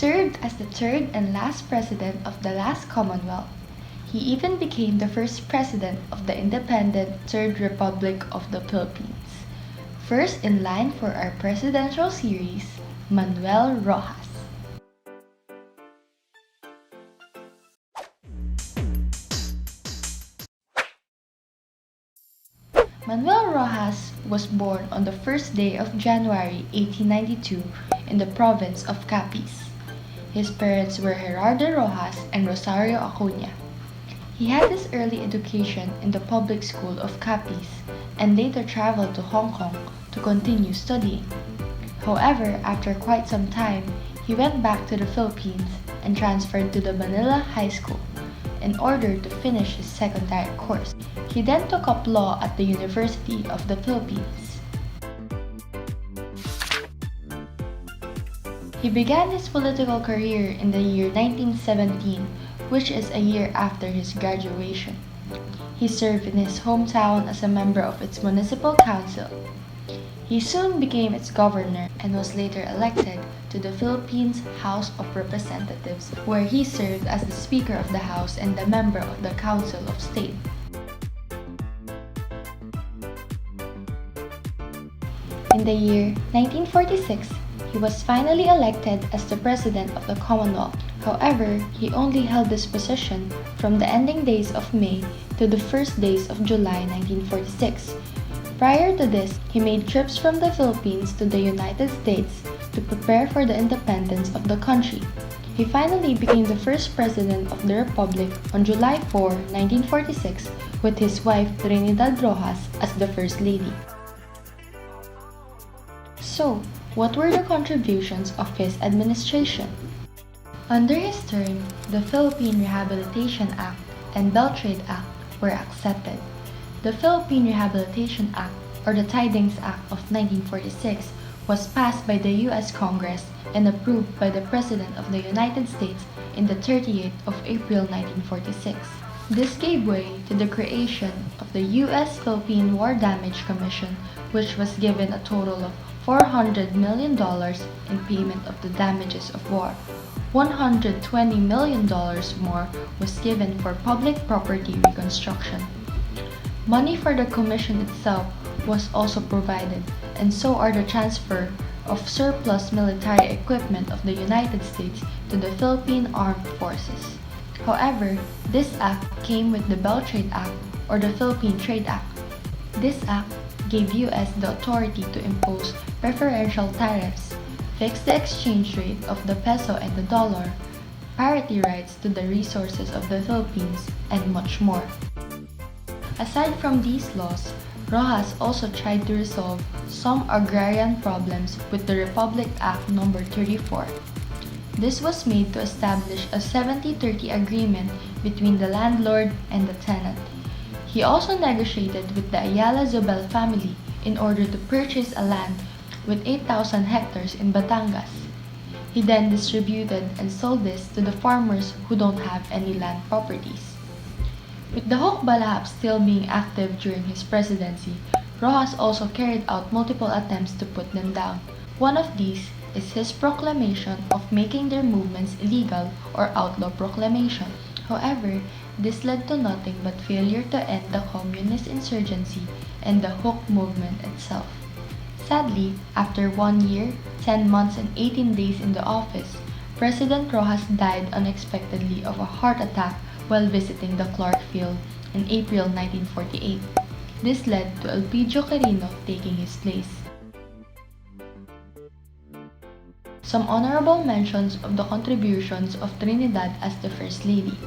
served as the third and last president of the last Commonwealth. He even became the first president of the independent Third Republic of the Philippines. First in line for our presidential series, Manuel Roxas. Manuel Roxas was born on the first day of January 1892 in the province of Capiz. His parents were Gerardo Roxas and Rosario Acuña. He had his early education in the public school of Capiz and later traveled to Hong Kong to continue studying. However, after quite some time, he went back to the Philippines and transferred to the Manila High School in order to finish his secondary course. He then took up law at the University of the Philippines. He began his political career in the year 1917, which is a year after his graduation. He served in his hometown as a member of its municipal council. He soon became its governor and was later elected to the Philippines House of Representatives, where he served as the Speaker of the House and a member of the Council of State. In the year 1946, he was finally elected as the President of the Commonwealth. However, he only held this position from the ending days of May to the first days of July 1946. Prior to this, he made trips from the Philippines to the United States to prepare for the independence of the country. He finally became the first President of the Republic on July 4, 1946, with his wife Trinidad Roxas as the First Lady. So, what were the contributions of his administration? Under his term, the Philippine Rehabilitation Act and Belt Trade Act were accepted. The Philippine Rehabilitation Act, or the Tidings Act of 1946, was passed by the U.S. Congress and approved by the President of the United States in the 30th of April 1946. This gave way to the creation of the U.S. Philippine War Damage Commission, which was given a total of $400 million in payment of the damages of war. $120 million more was given for public property reconstruction. Money for the commission itself was also provided, and so are the transfer of surplus military equipment of the United States to the Philippine Armed Forces. However, this act came with the Belt Trade Act, or the Philippine Trade Act. This act gave U.S. the authority to impose preferential tariffs, fix the exchange rate of the peso and the dollar, parity rights to the resources of the Philippines, and much more. Aside from these laws, Roxas also tried to resolve some agrarian problems with the Republic Act No. 34. This was made to establish a 70-30 agreement between the landlord and the tenant. He also negotiated with the Ayala Zobel family in order to purchase a land with 8,000 hectares in Batangas. He then distributed and sold this to the farmers who don't have any land properties. With the Hukbalahap still being active during his presidency, Roxas also carried out multiple attempts to put them down. One of these is his proclamation of making their movements illegal, or outlaw proclamation. However, this led to nothing but failure to end the communist insurgency and the Huk movement itself. Sadly, after 1 year, 10 months and 18 days in the office, President Roxas died unexpectedly of a heart attack while visiting the Clark Field in April 1948. This led to Elpidio Quirino taking his place. Some honorable mentions of the contributions of Trinidad as the First Lady.